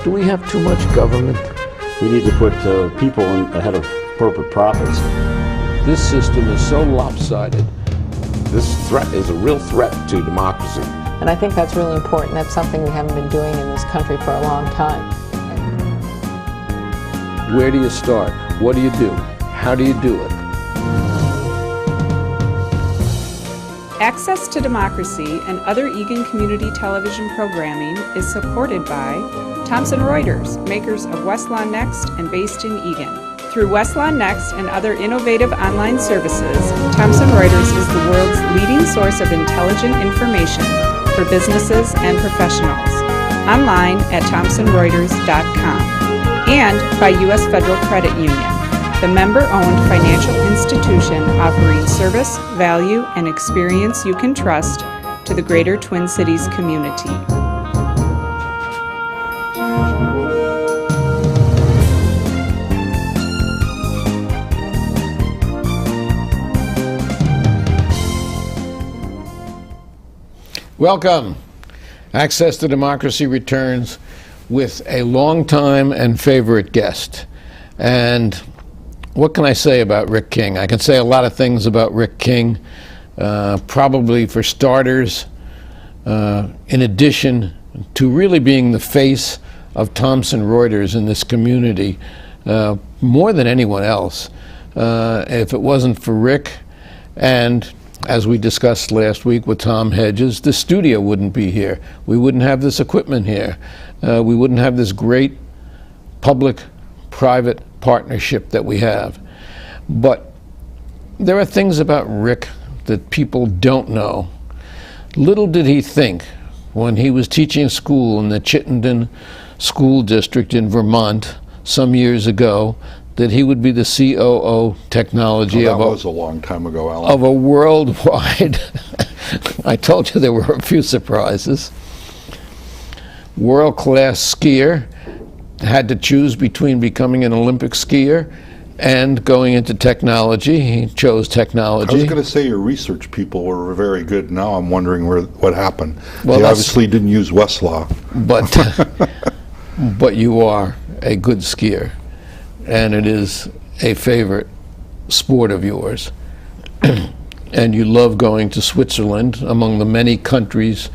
Do we have too much government? We need to put people ahead of corporate profits. This system is so lopsided. This threat is a real threat to democracy. And I think that's really important. That's something we haven't been doing in this country for a long time. Where do you start? What do you do? How do you do it? Access to Democracy and other Eagan community television programming is supported by Thomson Reuters, makers of Westlaw Next and based in Eagan. Through Westlaw Next and other innovative online services, Thomson Reuters is the world's leading source of intelligent information for businesses and professionals. Online at thomsonreuters.com. And by U.S. Federal Credit Union, the member-owned financial institution offering service, value, and experience you can trust to the greater Twin Cities community. Welcome. Access to Democracy returns with a longtime and favorite guest. And what can I say about Rick King? I can say a lot of things about Rick King. Probably for starters, in addition to really being the face of Thomson Reuters in this community, more than anyone else. If it wasn't for Rick, and as we discussed last week with Tom Hedges, the studio wouldn't be here. We wouldn't have this equipment here. We wouldn't have this great public-private partnership that we have. But there are things about Rick that people don't know. Little did he think when he was teaching school in the Chittenden School District in Vermont some years ago that he would be the COO-Technology that was a long time ago, Alan. of a worldwide, I told you there were a few surprises, world-class skier, had to choose between becoming an Olympic skier and going into technology. He chose technology. I was going to say your research people were very good. Now I'm wondering what happened. Well, they obviously didn't use Westlaw. But you are a good skier, and it is a favorite sport of yours. And you love going to Switzerland, among the many countries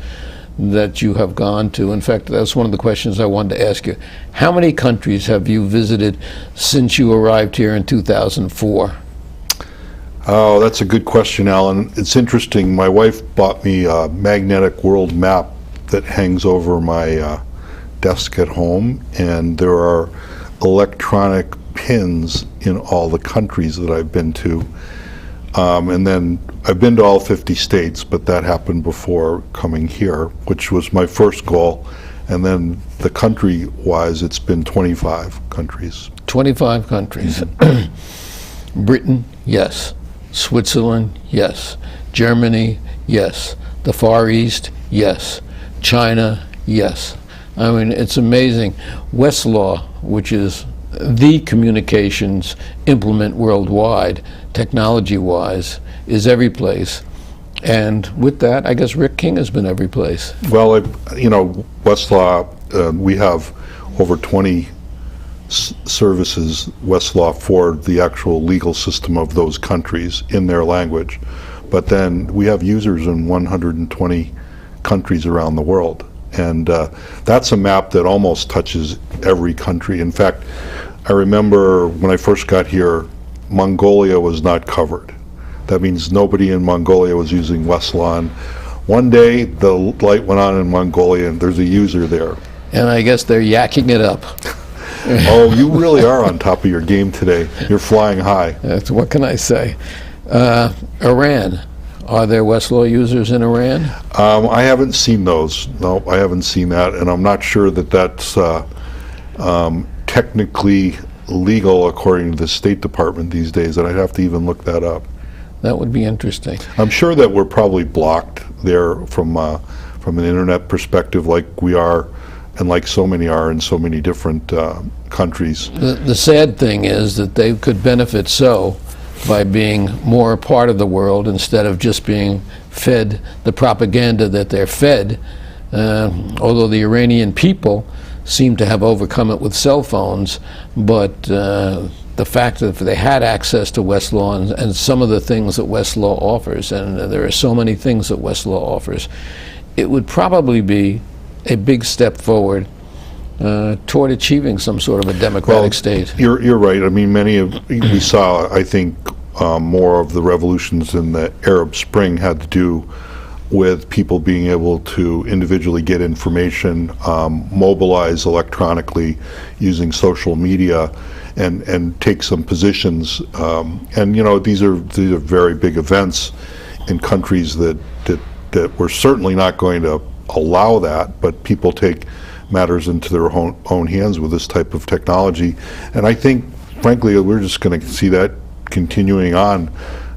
that you have gone to. In fact, that's one of the questions I wanted to ask you. How many countries have you visited since you arrived here in 2004? Oh, that's a good question, Alan. It's interesting. My wife bought me a magnetic world map that hangs over my desk at home, and there are electronic pins in all the countries that I've been to. And then I've been to all 50 states, but that happened before coming here, which was my first goal. And then the country-wise, it's been 25 countries. 25 countries. Britain, yes. Switzerland, yes. Germany, yes. The Far East, yes. China, yes. I mean, it's amazing. Westlaw, which is the communications implement worldwide, technology-wise, is every place. And with that, I guess Rick King has been every place. Well, Westlaw, we have over 20 services, Westlaw, for the actual legal system of those countries in their language. But then we have users in 120 countries around the world. And that's a map that almost touches every country. In fact, I remember when I first got here, Mongolia was not covered. That means nobody in Mongolia was using Westlaw. And one day, the light went on in Mongolia, and there's a user there. And I guess they're yakking it up. Oh, you really are on top of your game today. You're flying high. That's, what can I say? Iran. Are there Westlaw users in Iran? I haven't seen those. No, I haven't seen that, and I'm not sure that that's technically legal according to the State Department these days, and I'd have to even look that up. That would be interesting. I'm sure that we're probably blocked there from an internet perspective, like we are, and like so many are in so many different countries. The sad thing is that they could benefit by being more a part of the world instead of just being fed the propaganda that they're fed. Although the Iranian people seem to have overcome it with cell phones, but the fact that if they had access to Westlaw and some of the things that Westlaw offers, and there are so many things that Westlaw offers, it would probably be a big step forward toward achieving some sort of a democratic state. You're right. I mean, we saw, I think, more of the revolutions in the Arab Spring had to do with people being able to individually get information, mobilize electronically using social media, and take some positions. And these are very big events in countries that we're certainly not going to allow that, but people take matters into their own hands with this type of technology. And I think, frankly, we're just going to see that continuing on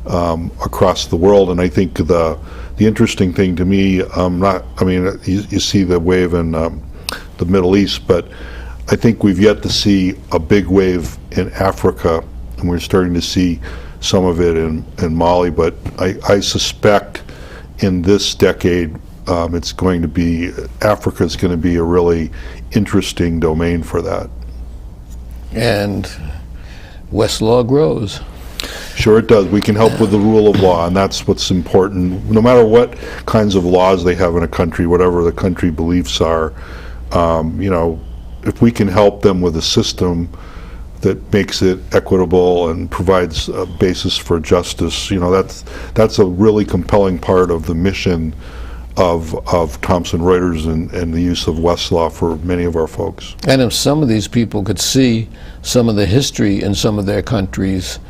across the world. And I think the interesting thing to me, you see the wave in the Middle East, but I think we've yet to see a big wave in Africa, and we're starting to see some of it in Mali. But I suspect in this decade, Africa's going to be a really interesting domain for that. And Westlaw grows. Sure it does. We can help with the rule of law, and that's what's important. No matter what kinds of laws they have in a country, whatever the country beliefs are, if we can help them with a system that makes it equitable and provides a basis for justice, that's a really compelling part of the mission of Thomson Reuters and the use of Westlaw for many of our folks. And if some of these people could see some of the history in some of their countries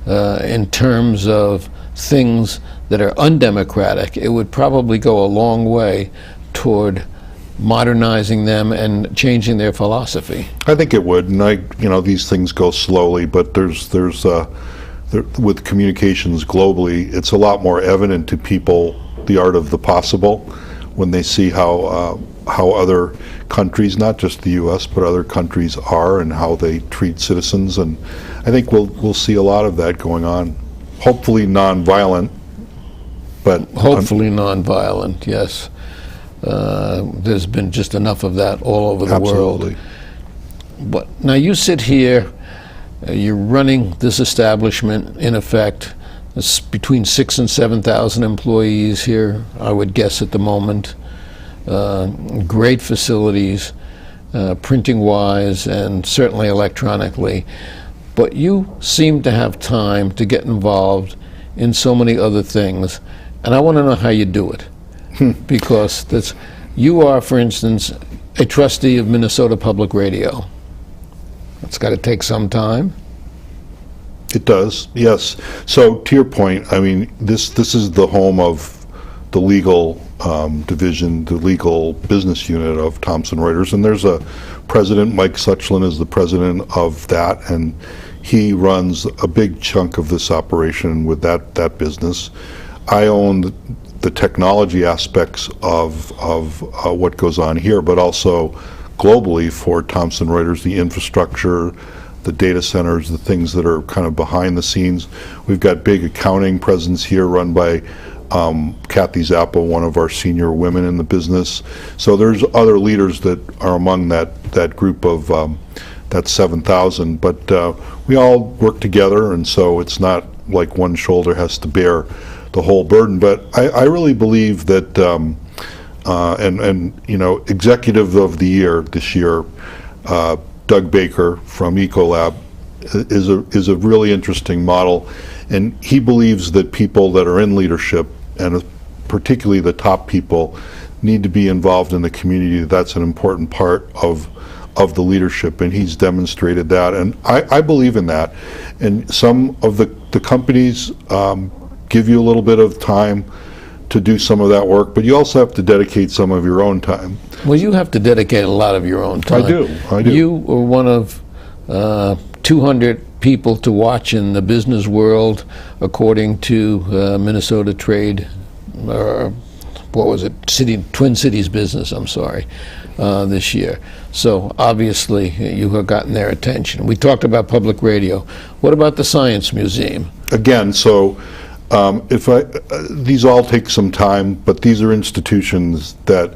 in terms of things that are undemocratic, it would probably go a long way toward modernizing them and changing their philosophy. I think it would, and these things go slowly, but there's with communications globally, it's a lot more evident to people the art of the possible when they see how other countries, not just the U.S., but other countries are and how they treat citizens. And I think we'll see a lot of that going on. Hopefully nonviolent, but hopefully nonviolent. Yes, there's been just enough of that all over the absolutely. world. But now you sit here, you're running this establishment in effect. It's between 6,000 and 7,000 employees here, I would guess, at the moment. Great facilities, printing-wise, and certainly electronically. But you seem to have time to get involved in so many other things, and I want to know how you do it. Because you are, for instance, a trustee of Minnesota Public Radio. That's got to take some time. It does, yes. So to your point, I mean, this is the home of the legal division, the legal business unit of Thomson Reuters, and there's a president. Mike Suchlin is the president of that, and he runs a big chunk of this operation with that business. I own the technology aspects of what goes on here, but also globally for Thomson Reuters, the infrastructure, the data centers, the things that are kind of behind the scenes. We've got big accounting presence here run by Kathy Zappa, one of our senior women in the business. So there's other leaders that are among that group of that 7,000, but we all work together, and so it's not like one shoulder has to bear the whole burden. But I really believe that, Executive of the Year this year, Doug Baker from Ecolab is a really interesting model, and he believes that people that are in leadership, and particularly the top people, need to be involved in the community. That's an important part of the leadership, and he's demonstrated that, and I believe in that. And some of the companies give you a little bit of time to do some of that work, but you also have to dedicate some of your own time. Well, you have to dedicate a lot of your own time. I do. You were one of 200 people to watch in the business world, according to Minnesota Trade, or what was it, Twin Cities Business, I'm sorry, this year. So obviously you have gotten their attention. We talked about public radio. What about the Science Museum? Again, so these all take some time, but these are institutions that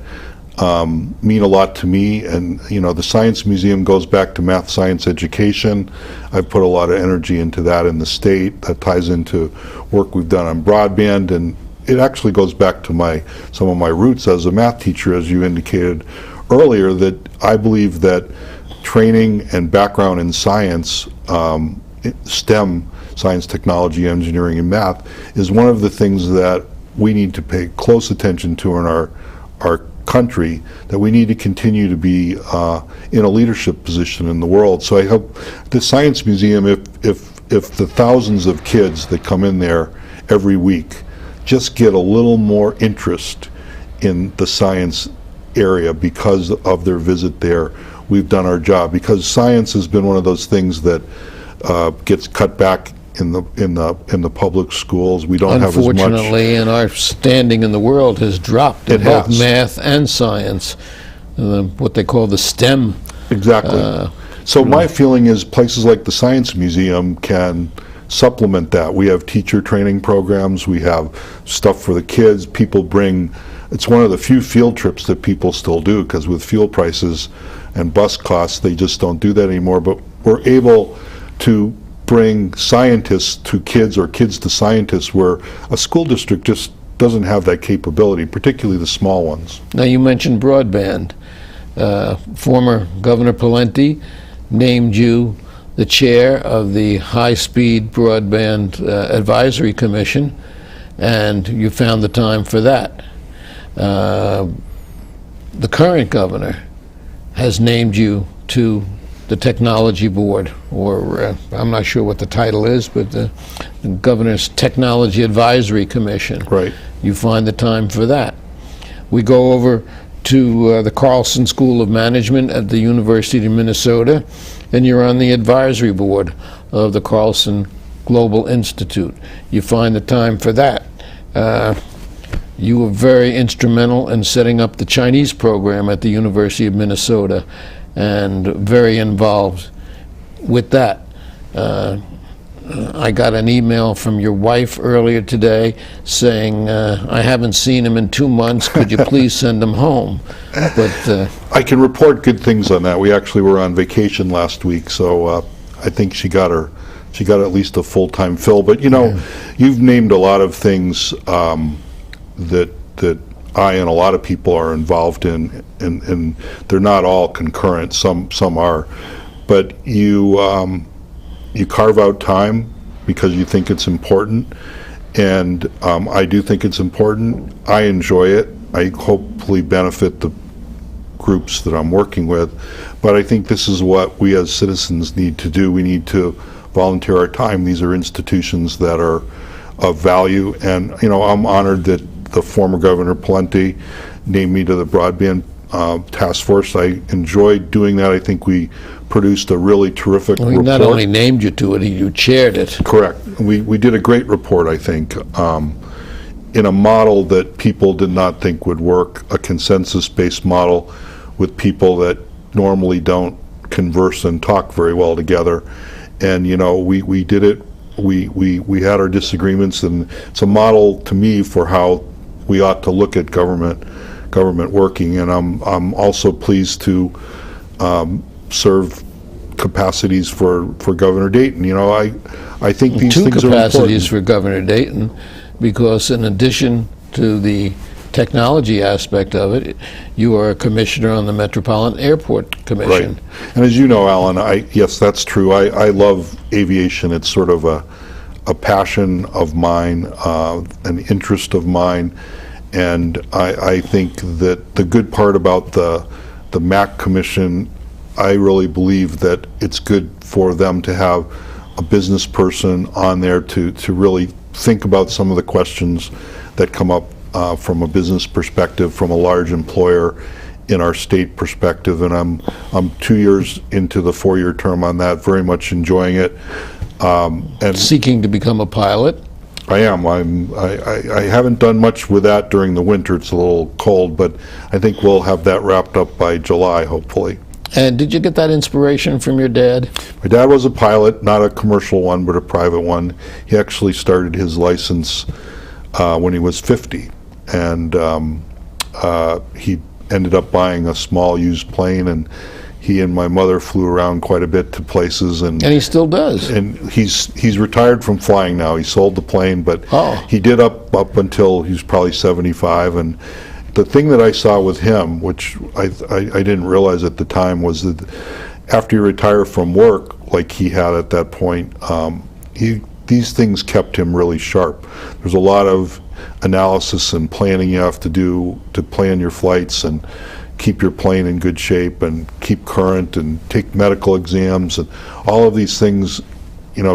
mean a lot to me. And the Science Museum goes back to math science education. I've put a lot of energy into that in the state. That ties into work we've done on broadband, and it actually goes back to some of my roots as a math teacher, as you indicated earlier, that I believe that training and background in science, STEM, science, technology, engineering, and math, is one of the things that we need to pay close attention to in our country, that we need to continue to be in a leadership position in the world. So I hope the Science Museum, if the thousands of kids that come in there every week just get a little more interest in the science area because of their visit there, we've done our job. Because science has been one of those things that gets cut back in the public schools. We don't have as much. Unfortunately, and our standing in the world has dropped in both math and science, what they call the STEM. Exactly. So my feeling is places like the Science Museum can supplement that. We have teacher training programs. We have stuff for the kids. People bring. It's one of the few field trips that people still do, because with fuel prices and bus costs, they just don't do that anymore. But we're able to bring scientists to kids, or kids to scientists, where a school district just doesn't have that capability, particularly the small ones. Now, you mentioned broadband. Former Governor Pawlenty named you the chair of the High-Speed Broadband Advisory Commission, and you found the time for that. The current governor has named you to the Technology Board, or I'm not sure what the title is, but the Governor's Technology Advisory Commission. Right. You find the time for that. We go over to the Carlson School of Management at the University of Minnesota, and you're on the advisory board of the Carlson Global Institute. You find the time for that. You were very instrumental in setting up the Chinese program at the University of Minnesota, and very involved with that. I got an email from your wife earlier today saying, I haven't seen him in 2 months, could you please send him home? But I can report good things on that. We actually were on vacation last week, so I think she got at least a full-time fill. But you've named a lot of things that I and a lot of people are involved in, and they're not all concurrent. Some are, but you carve out time because you think it's important, and I do think it's important. I enjoy it. I hopefully benefit the groups that I'm working with, but I think this is what we as citizens need to do. We need to volunteer our time. These are institutions that are of value, and I'm honored that the former Governor Pawlenty named me to the broadband task force. I enjoyed doing that. I think we produced a really terrific report. He not only named you to it, you chaired it. Correct. We did a great report, I think, in a model that people did not think would work, a consensus-based model with people that normally don't converse and talk very well together. And we did it. We had our disagreements, and it's a model to me for how we ought to look at government working. And I'm also pleased to serve capacities for Governor Dayton. I think these Two things are important. capacities for Governor Dayton, because in addition to the technology aspect of it, you are a commissioner on the Metropolitan Airport Commission. Right. And as you know, Alan, yes, that's true. I love aviation. It's sort of a passion of mine, an interest of mine, and I think that the good part about the MAC Commission, I really believe that it's good for them to have a business person on there to really think about some of the questions that come up from a business perspective, from a large employer in our state perspective. And I'm 2 years into the 4-year term on that, very much enjoying it. And Seeking to become a pilot? I am. I haven't done much with that during the winter. It's a little cold, but I think we'll have that wrapped up by July, hopefully. And did you get that inspiration from your dad? My dad was a pilot, not a commercial one, but a private one. He actually started his license when he was 50, and he ended up buying a small used plane, and he and my mother flew around quite a bit to places, and And he still does. and he's retired from flying now. He sold the plane, but he did up until he was probably 75. And the thing that I saw with him, which I didn't realize at the time, was that after you retire from work, like he had at that point, these things kept him really sharp. There's a lot of analysis and planning you have to do to plan your flights and keep your plane in good shape and keep current and take medical exams, and all of these things,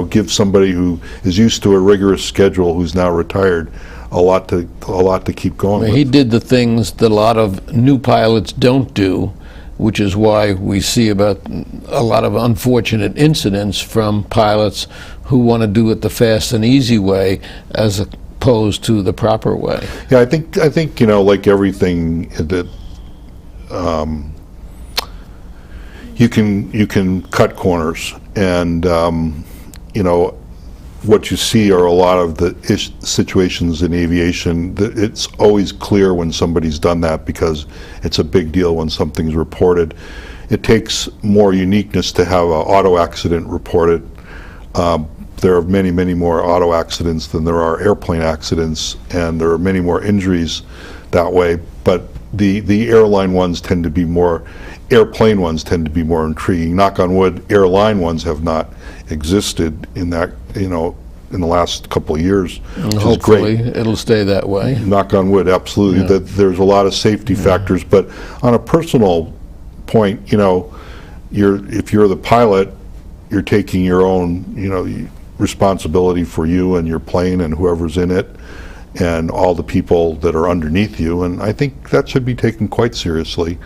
give somebody who is used to a rigorous schedule, who's now retired, a lot to keep going with. He did the things that a lot of new pilots don't do, which is why we see about a lot of unfortunate incidents from pilots who want to do it the fast and easy way as opposed to the proper way. Yeah, I think like everything that you can cut corners, and what you see are a lot of the situations in aviation. It's always clear when somebody's done that, because it's a big deal when something's reported. It takes more uniqueness to have an auto accident reported. There are many, many more auto accidents than there are airplane accidents, and there are many more injuries that way. But the airplane ones tend to be more intriguing. Knock on wood, airline ones have not existed in that, in the last couple of years. Hopefully it'll stay that way. Knock on wood, absolutely. Yeah. That there's a lot of safety factors, but on a personal point, if you're the pilot, you're taking your own, responsibility for you and your plane and whoever's in it, and all the people that are underneath you, and I think that should be taken quite seriously.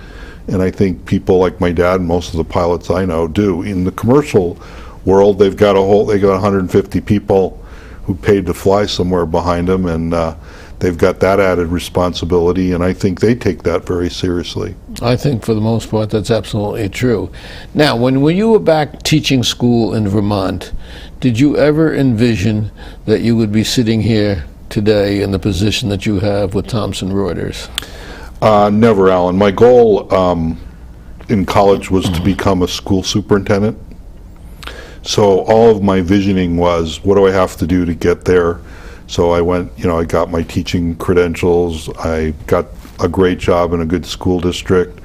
And I think people like my dad and most of the pilots I know do. In the commercial world, they got 150 people who paid to fly somewhere behind them, and they've got that added responsibility, and I think they take that very seriously. I think for the most part that's absolutely true. Now, when you were back teaching school in Vermont, did you ever envision that you would be sitting here today in the position that you have with Thomson Reuters? Never, Alan. My goal in college was to become a school superintendent. So all of my visioning was, what do I have to do to get there? So I went, I got my teaching credentials. I got a great job in a good school district.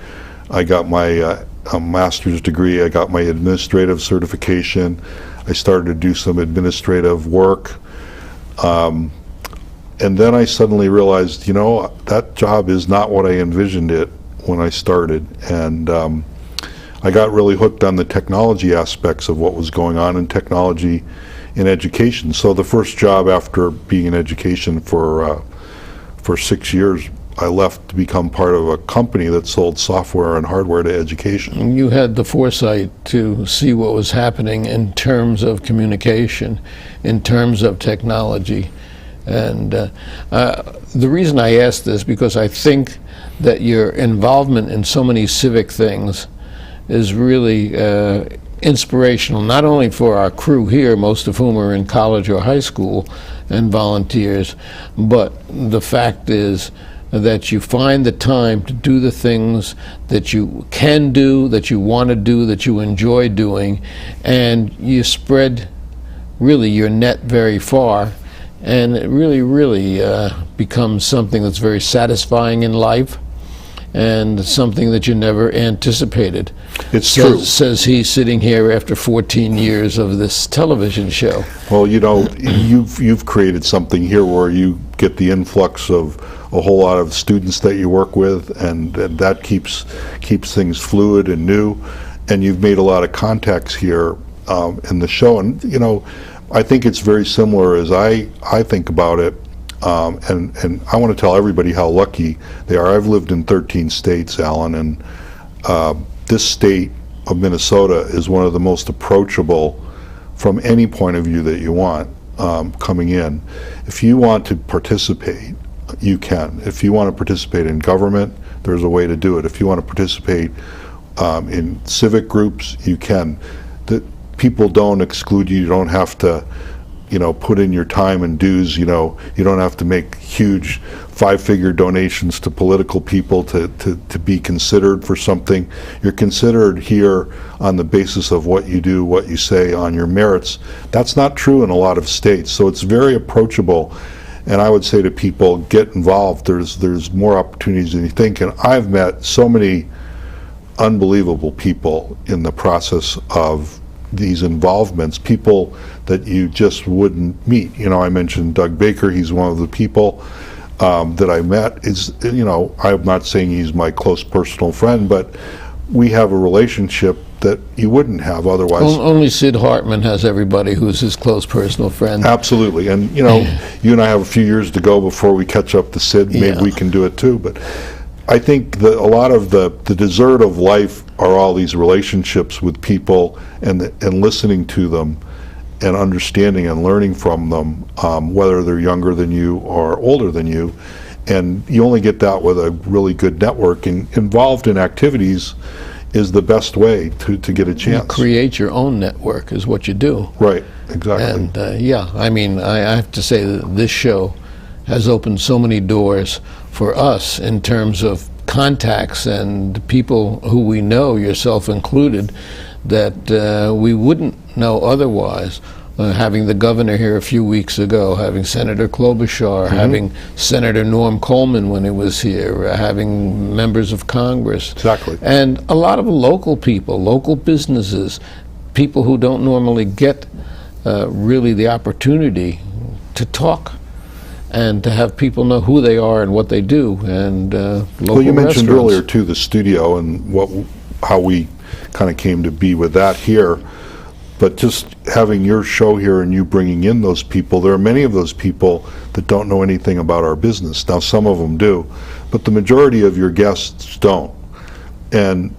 I got my master's degree. I got my administrative certification. I started to do some administrative work. And then I suddenly realized, that job is not what I envisioned it when I started. And I got really hooked on the technology aspects of what was going on in technology in education. So the first job after being in education for 6 years, I left to become part of a company that sold software and hardware to education. You had the foresight to see what was happening in terms of communication, in terms of technology. And the reason I ask this, because I think that your involvement in so many civic things is really inspirational, not only for our crew here, most of whom are in college or high school and volunteers, but the fact is that you find the time to do the things that you can do, that you want to do, that you enjoy doing, and you spread really your net very far, and it really becomes something that's very satisfying in life and something that you never anticipated. It's true. Says he, sitting here after 14 years of this television show. Well, you've created something here where you get the influx of a whole lot of students that you work with, and that keeps things fluid and new. And you've made a lot of contacts here in the show. And I think it's very similar as I think about it. And I want to tell everybody how lucky they are. I've lived in 13 states, Alan, and this state of Minnesota is one of the most approachable from any point of view that you want coming in. If you want to participate, you can. If you want to participate in government, there's a way to do it. If you want to participate in civic groups, you can. People don't exclude you. You don't have to put in your time and dues. You don't have to make huge 5-figure donations to political people to be considered for something. You're considered here on the basis of what you do, what you say, on your merits. That's not true in a lot of states, so it's very approachable. And I would say to people, get involved. There's more opportunities than you think. And I've met so many unbelievable people in the process of these involvements, people that you just wouldn't meet. I mentioned Doug Baker. He's one of the people that I met. I'm not saying he's my close personal friend, but we have a relationship that you wouldn't have otherwise. Only Sid Hartman has everybody who's his close personal friend. Absolutely. And, you and I have a few years to go before we catch up to Sid. Maybe we can do it too. But I think that a lot of the dessert of life are all these relationships with people and listening to them and understanding and learning from them, whether they're younger than you or older than you. And you only get that with a really good networking. Involved in activities is the best way to get a chance. You create your own network is what you do. Right, exactly. And I have to say that this show has opened so many doors for us in terms of contacts and people who we know, yourself included, that we wouldn't know otherwise. Having the governor here a few weeks ago, having Senator Klobuchar, having Senator Norm Coleman when he was here, having members of Congress. Exactly. And a lot of local people, local businesses, people who don't normally get really the opportunity to talk and to have people know who they are and what they do. And local well, you mentioned restaurants. earlier too the studio and how we kind of came to be with that here. But just having your show here and you bringing in those people, there are many of those people that don't know anything about our business. Now, some of them do, but the majority of your guests don't. And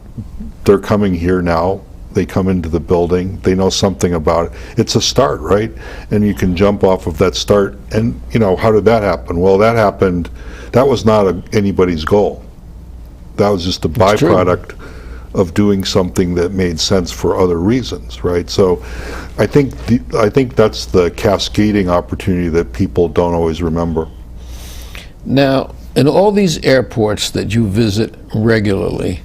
they're coming here now. They come into the building. They know something about it. It's a start, right? And you can jump off of that start. And, how did that happen? Well, that happened. That was not anybody's goal. That was just a byproduct of doing something that made sense for other reasons, right? So I think that's the cascading opportunity that people don't always remember. Now, in all these airports that you visit regularly,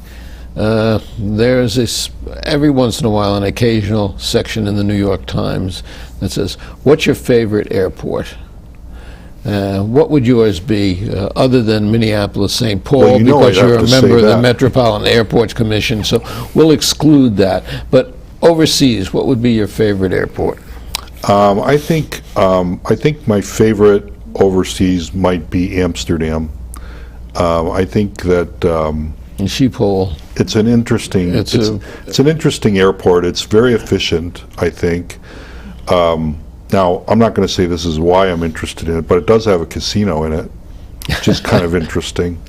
there's this, every once in a while, an occasional section in the New York Times that says, what's your favorite airport? What would yours be, other than Minneapolis, St. Paul, Well, because I'd you're have a to member say of the that. Metropolitan Airports Commission, so we'll exclude that. But overseas, what would be your favorite airport? I think my favorite overseas might be Amsterdam. I think that Schiphol. it's an interesting It's an interesting airport. It's very efficient, I think. Now, I'm not going to say this is why I'm interested in it, but it does have a casino in it, which is kind of interesting.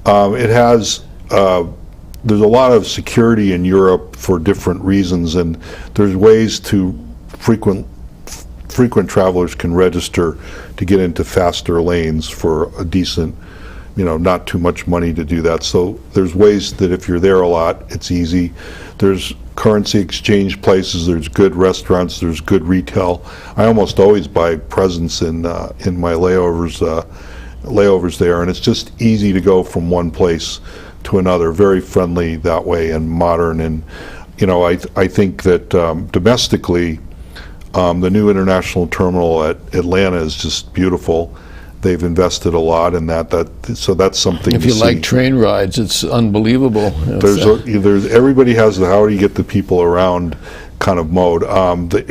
It has, there's a lot of security in Europe for different reasons, and there's ways to frequent travelers can register to get into faster lanes for a decent, not too much money to do that. So there's ways that if you're there a lot, it's easy. There's currency exchange places, there's good restaurants, there's good retail. I almost always buy presents in my layovers there, and it's just easy to go from one place to another. Very friendly that way and modern. And I think that domestically, the new international terminal at Atlanta is just beautiful. They've invested a lot in that. So that's something. If to you see. like train rides, it's unbelievable. There's everybody has the how do you get the people around kind of mode. The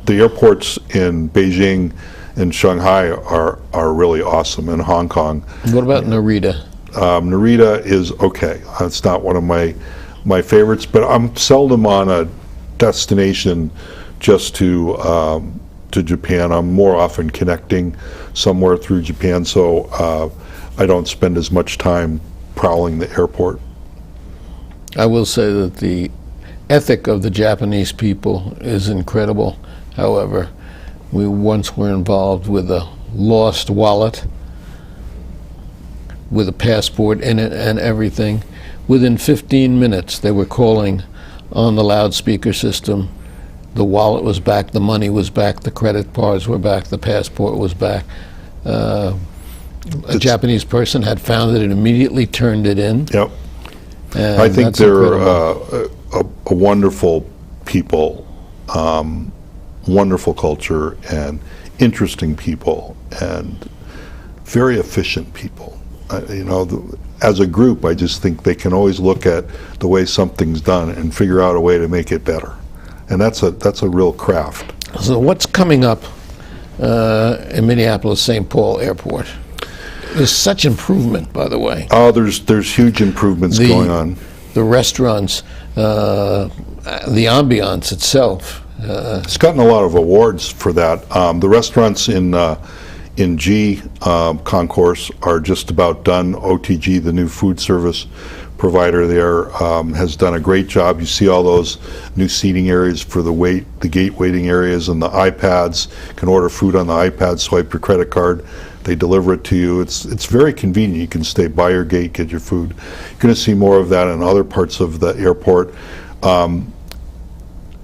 airports in Beijing and Shanghai are really awesome, and Hong Kong. What about Narita? Narita is okay. It's not one of my favorites, but I'm seldom on a destination just to Japan. I'm more often connecting somewhere through Japan, so I don't spend as much time prowling the airport. I will say that the ethic of the Japanese people is incredible. However, we once were involved with a lost wallet with a passport in it and everything. Within 15 minutes, they were calling on the loudspeaker system the wallet was back, the money was back, the credit cards were back, the passport was back. A Japanese person had found it and immediately turned it in. Yep. And I think that's they're incredible. a wonderful people, wonderful culture, and interesting people, and very efficient people. As a group, I just think they can always look at the way something's done and figure out a way to make it better. And that's a real craft. So what's coming up in Minneapolis-St. Paul Airport? There's such improvement, by the way. Oh, there's huge improvements going on. The restaurants, the ambiance itself. It's gotten a lot of awards for that. The restaurants in G concourse are just about done. OTG, the new food service provider there, has done a great job. You see all those new seating areas for the gate waiting areas, and the iPads. You can order food on the iPad, swipe your credit card, they deliver it to you. It's very convenient. You can stay by your gate, get your food. You're going to see more of that in other parts of the airport.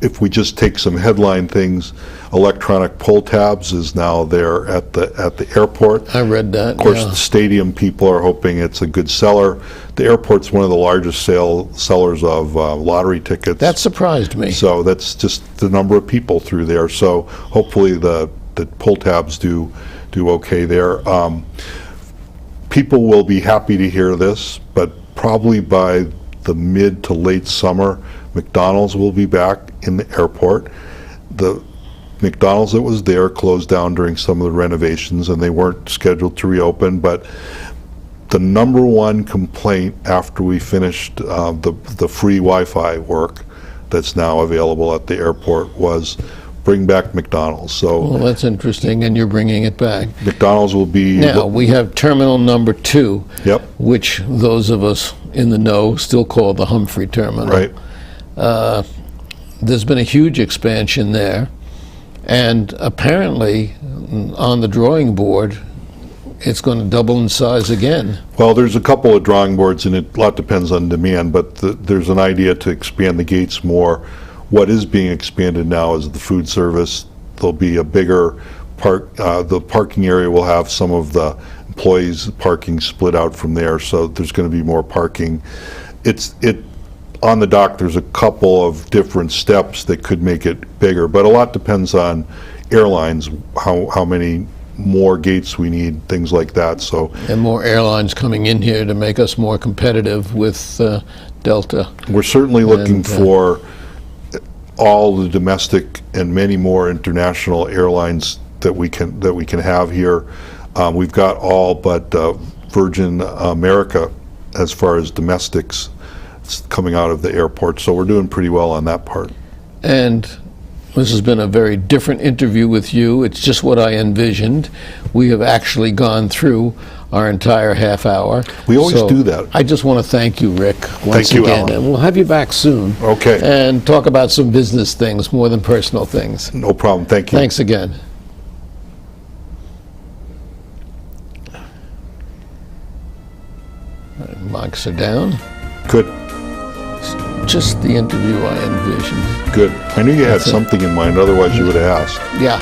If we just take some headline things, electronic pull tabs is now there at the airport. I read that. Of course, the stadium people are hoping it's a good seller. The airport's one of the largest sellers of lottery tickets. That surprised me. So that's just the number of people through there. So hopefully the pull tabs do okay there. People will be happy to hear this, but probably by the mid to late summer, McDonald's will be back in the airport. The McDonald's that was there closed down during some of the renovations, and they weren't scheduled to reopen. But the number one complaint after we finished the free Wi-Fi work that's now available at the airport was bring back McDonald's. So Well, that's interesting, and you're bringing it back. McDonald's will be Now, we have terminal number 2, Yep. which those of us in the know still call the Humphrey Terminal. right. There's been a huge expansion there, and apparently on the drawing board, it's going to double in size again. Well, there's a couple of drawing boards, and a lot depends on demand, but there's an idea to expand the gates more. What is being expanded now is the food service. There'll be a bigger the parking area will have some of the employees' parking split out from there, so there's going to be more parking. On the dock, there's a couple of different steps that could make it bigger, but a lot depends on airlines, how many more gates we need, things like that. So, And more airlines coming in here to make us more competitive with Delta. we're certainly looking And, for all the domestic and many more international airlines that we can have here. We've got all but Virgin America as far as domestics coming out of the airport, so we're doing pretty well on that part. And this has been a very different interview with you. It's just what I envisioned. We have actually gone through our entire half hour. We always So do that. I just want to thank you, Rick, once Thank you, again. Alan. And we'll have you back soon. Okay. And talk about some business things more than personal things. No problem. Thank you. Thanks again. Mics are down. Good. Just the interview I envisioned. Good. I knew you had That's it. something in mind, otherwise you would have asked. Yeah.